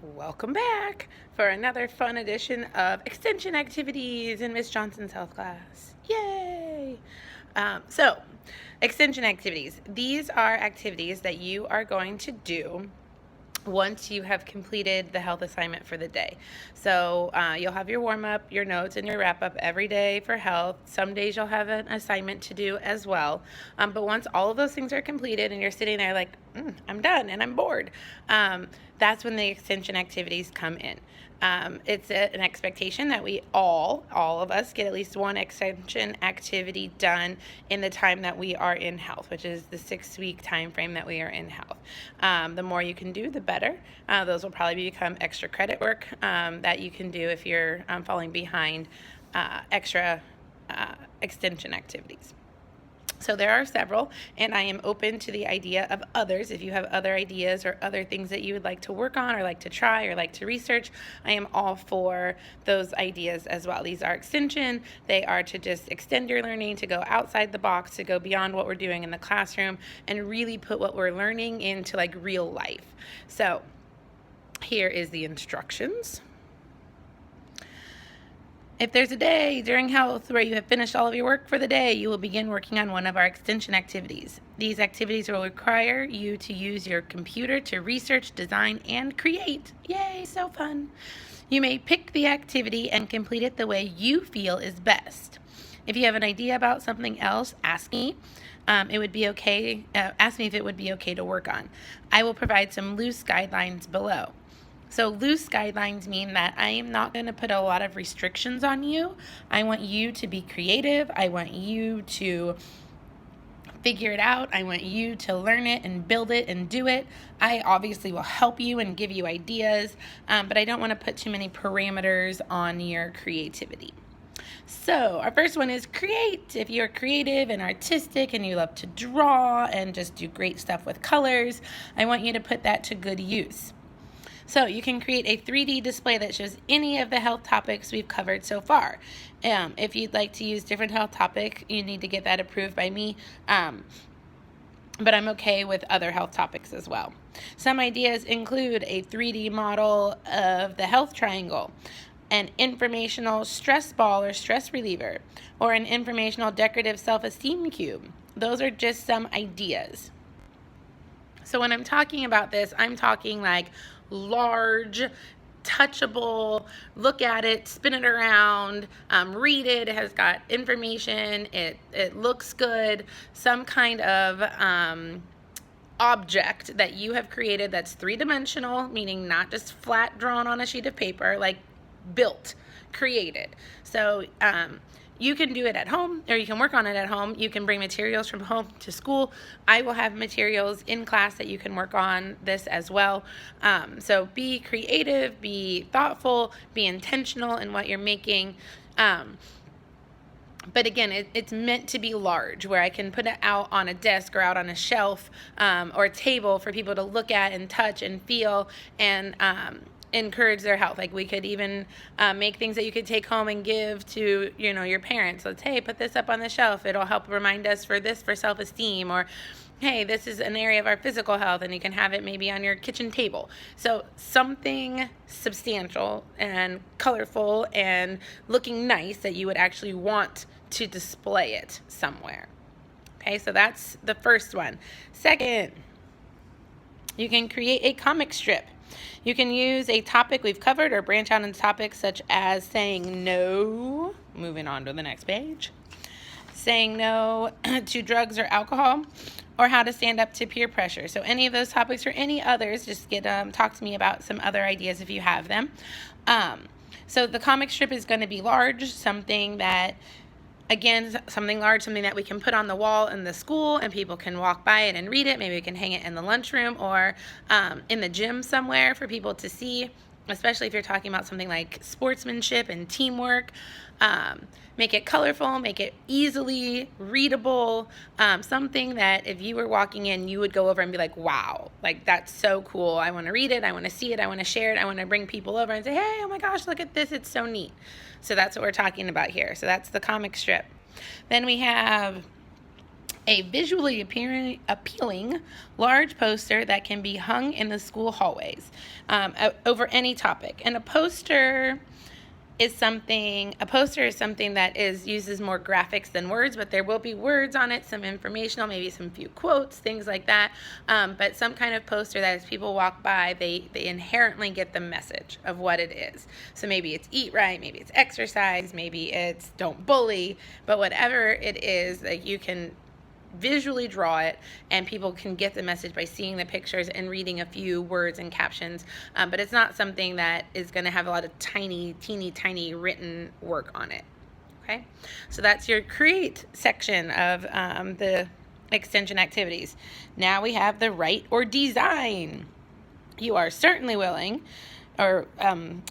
Welcome back for another fun edition of Extension Activities in Miss Johnson's health class. Yay! So, extension activities. These are activities that you are going to do once you have completed the health assignment for the day. So you'll have your warm-up, your notes, and your wrap-up every day for health. Some days you'll have an assignment to do as well. But once all of those things are completed and you're sitting there like, I'm done and I'm bored, that's when the extension activities come in. It's an expectation that we all of us get at least one extension activity done in the time that we are in health, which is the 6-week time frame that we are in health. The more you can do, the better. Those will probably become extra credit work that you can do if you're falling behind extra extension activities. So there are several, and I am open to the idea of others. If you have other ideas or other things that you would like to work on or like to try or like to research, I am all for those ideas as well. These are extension. They are to just extend your learning, to go outside the box, to go beyond what we're doing in the classroom and really put what we're learning into like real life. So here is the instructions. If there's a day during health where you have finished all of your work for the day, you will begin working on one of our extension activities. These activities will require you to use your computer to research, design, and create. Yay, so fun. You may pick the activity and complete it the way you feel is best. If you have an idea about something else, ask me. It would be okay. Ask me if it would be okay to work on. I will provide some loose guidelines below. So loose guidelines mean that I am not going to put a lot of restrictions on you. I want you to be creative. I want you to figure it out. I want you to learn it and build it and do it. I obviously will help you and give you ideas, but I don't want to put too many parameters on your creativity. So our first one is create. If you're creative and artistic and you love to draw and just do great stuff with colors, I want you to put that to good use. So you can create a 3D display that shows any of the health topics we've covered so far. If you'd like to use different health topic, you need to get that approved by me. But I'm okay with other health topics as well. Some ideas include a 3D model of the health triangle, an informational stress ball or stress reliever, or an informational decorative self-esteem cube. Those are just some ideas. So when I'm talking about this, I'm talking like large, touchable, look at it, spin it around, read it. It has got information, it looks good, some kind of object that you have created that's three-dimensional, meaning not just flat drawn on a sheet of paper, like built, created. So you can do it at home, or you can work on it at home. You can bring materials from home to school. I will have materials in class that you can work on this as well. So be creative, be thoughtful, be intentional in what you're making. But again, it's meant to be large, where I can put it out on a desk or out on a shelf or a table for people to look at and touch and feel and encourage their health. Like we could even make things that you could take home and give to your parents. Let's, hey, put this up on the shelf. It'll help remind us for self-esteem, or hey, this is an area of our physical health, and you can have it maybe on your kitchen table. So something substantial and colorful and looking nice that you would actually want to display it somewhere. Okay, so that's the first one. Second, you can create a comic strip. You can use a topic we've covered or branch out into topics such as saying no, moving on to the next page, saying no to drugs or alcohol, or how to stand up to peer pressure. So any of those topics or any others, just talk to me about some other ideas if you have them. So the comic strip is going to be large, something that, again, something large, something that we can put on the wall in the school and people can walk by it and read it. Maybe we can hang it in the lunchroom or in the gym somewhere for people to see, especially if you're talking about something like sportsmanship and teamwork. Make it colorful, make it easily readable, something that if you were walking in, you would go over and be like, wow, like that's so cool. I want to read it. I want to see it. I want to share it. I want to bring people over and say, hey, oh my gosh, look at this. It's so neat. So that's what we're talking about here. So that's the comic strip. Then we have A visually appealing large poster that can be hung in the school hallways over any topic. And a poster is something that uses more graphics than words, but there will be words on it, some informational, maybe some few quotes, things like that. But some kind of poster that as people walk by, they inherently get the message of what it is. So maybe it's eat right, maybe it's exercise, maybe it's don't bully, but whatever it is, like, you can visually draw it and people can get the message by seeing the pictures and reading a few words and captions, but it's not something that is going to have a lot of teeny tiny written work on it. Okay, so that's your create section of the extension activities. Now we have the write or design. You are certainly willing or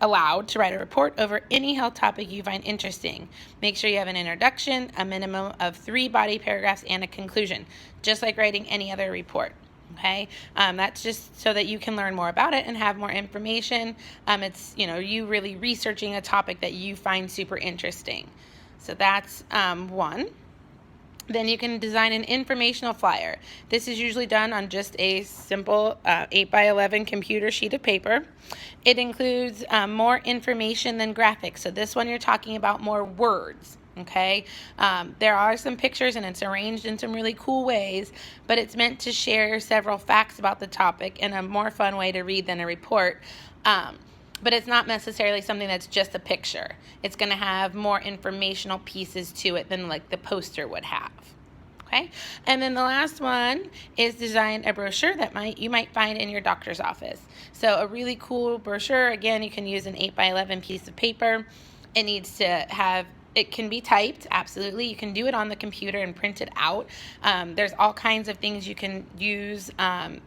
allowed to write a report over any health topic you find interesting. Make sure you have an introduction, a minimum of 3 body paragraphs, and a conclusion, just like writing any other report. Okay, that's just so that you can learn more about it and have more information. It's you really researching a topic that you find super interesting. So that's one. Then you can design an informational flyer. This is usually done on just a simple 8x11 computer sheet of paper. It includes more information than graphics. So this one you're talking about more words. Okay, there are some pictures and it's arranged in some really cool ways, but it's meant to share several facts about the topic in a more fun way to read than a report. But it's not necessarily something that's just a picture. It's going to have more informational pieces to it than like the poster would have. Okay, and then the last one is design a brochure that you might find in your doctor's office. So a really cool brochure. Again, you can use an 8x11 piece of paper. It can be typed, absolutely. You can do it on the computer and print it out. There's all kinds of things you can use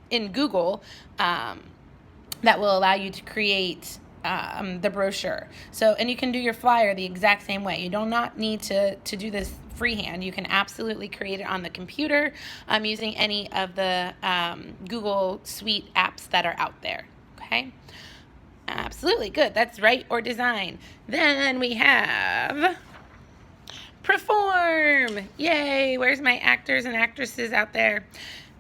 in Google that will allow you to create the brochure. So, and you can do your flyer the exact same way. You do not need to do this freehand. You can absolutely create it on the computer using any of the Google Suite apps that are out there. Okay? Absolutely, good. That's write or design. Then we have perform. Yay! Where's my actors and actresses out there?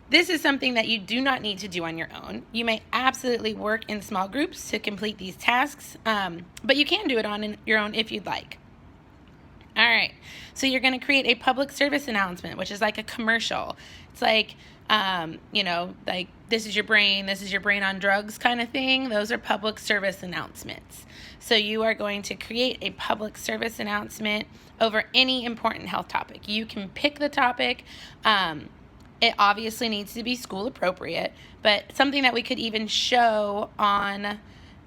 This is something that you do not need to do on your own. You may absolutely work in small groups to complete these tasks, but you can do it on your own if you'd like. All right, so you're going to create a public service announcement, which is like a commercial. It's like, like this is your brain on drugs kind of thing. Those are public service announcements. So you are going to create a public service announcement over any important health topic. You can pick the topic. It obviously needs to be school appropriate, but something that we could even show on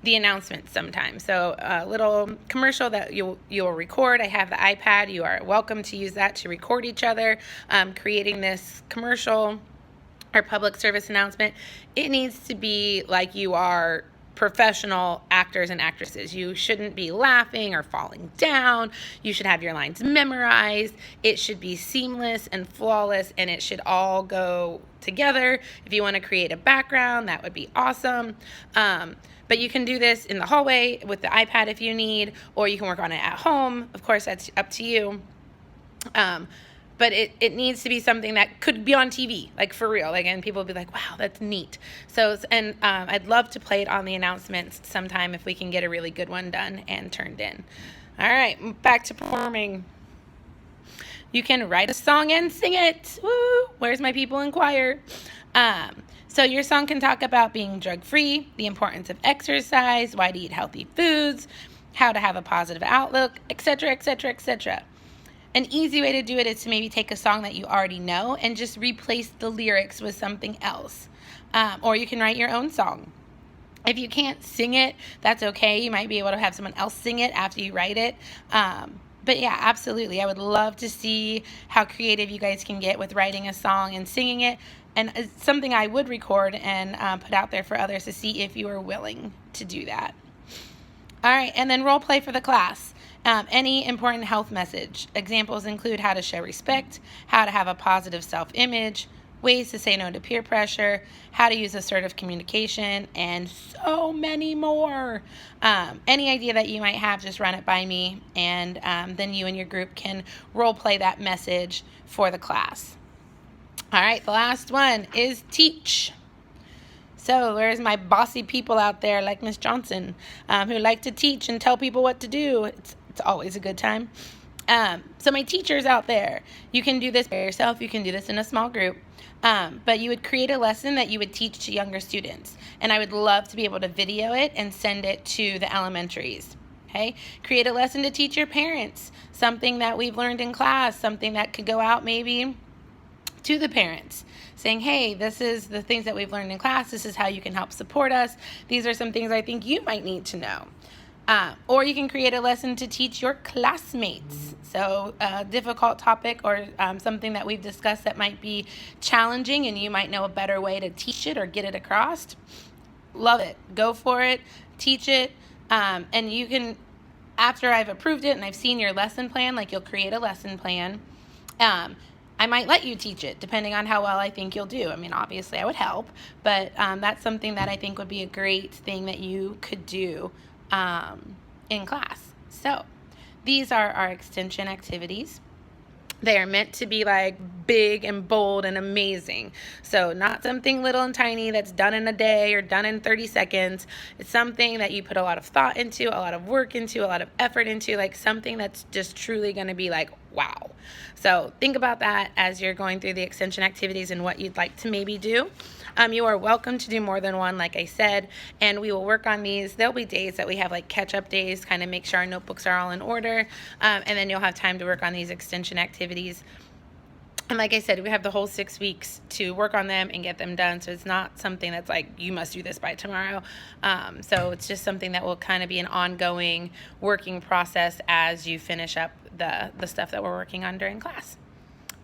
the announcements sometimes. So a little commercial that you'll record. I have the iPad. You are welcome to use that to record each other creating this commercial or public service announcement. It needs to be like you are professional actors and actresses. You shouldn't be laughing or falling down. You should have your lines memorized. It should be seamless and flawless, and it should all go together. If you want to create a background, that would be awesome. But you can do this in the hallway with the iPad if you need, or you can work on it at home. Of course, that's up to you. But it needs to be something that could be on TV, like for real. Like, and people will be like, wow, that's neat. So, and I'd love to play it on the announcements sometime if we can get a really good one done and turned in. All right, back to performing. You can write a song and sing it. Woo! Where's my people in choir? So your song can talk about being drug-free, the importance of exercise, why to eat healthy foods, how to have a positive outlook, etc., etc., etc. An easy way to do it is to maybe take a song that you already know and just replace the lyrics with something else. Or you can write your own song. If you can't sing it, that's okay. You might be able to have someone else sing it after you write it. But yeah, absolutely. I would love to see how creative you guys can get with writing a song and singing it. And it's something I would record and put out there for others to see if you are willing to do that. All right, and then role play for the class. Any important health message. Examples include how to show respect, how to have a positive self-image, ways to say no to peer pressure, how to use assertive communication, and so many more. Any idea that you might have, just run it by me, and then you and your group can role play that message for the class. All right, the last one is teach. So there's my bossy people out there like Miss Johnson who like to teach and tell people what to do. It's always a good time. So my teachers out there, you can do this by yourself. You can do this in a small group. But you would create a lesson that you would teach to younger students. And I would love to be able to video it and send it to the elementaries. Okay? Create a lesson to teach your parents, something that we've learned in class, something that could go out maybe to the parents, saying, hey, this is the things that we've learned in class. This is how you can help support us. These are some things I think you might need to know. Or you can create a lesson to teach your classmates. So a difficult topic or something that we've discussed that might be challenging and you might know a better way to teach it or get it across. Love it. Go for it. Teach it. And you can, after I've approved it and I've seen your lesson plan, like you'll create a lesson plan. I might let you teach it depending on how well I think you'll do. I mean, obviously I would help, but that's something that I think would be a great thing that you could do in class. So these are our extension activities. They are meant to be like big and bold and amazing. So not something little and tiny that's done in a day or done in 30 seconds. It's something that you put a lot of thought into, a lot of work into, a lot of effort into, like something that's just truly going to be like, wow. So think about that as you're going through the extension activities and what you'd like to maybe do. You are welcome to do more than one, like I said, and we will work on these. There'll be days that we have like catch-up days, kind of make sure our notebooks are all in order, and then you'll have time to work on these extension activities. And like I said, we have the whole 6 weeks to work on them and get them done, so it's not something that's like, you must do this by tomorrow. So it's just something that will kind of be an ongoing working process as you finish up the stuff that we're working on during class.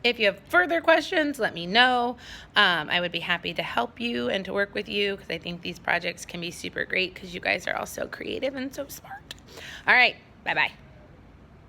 If you have further questions, let me know. I would be happy to help you and to work with you because I think these projects can be super great because you guys are all so creative and so smart. All right, bye-bye.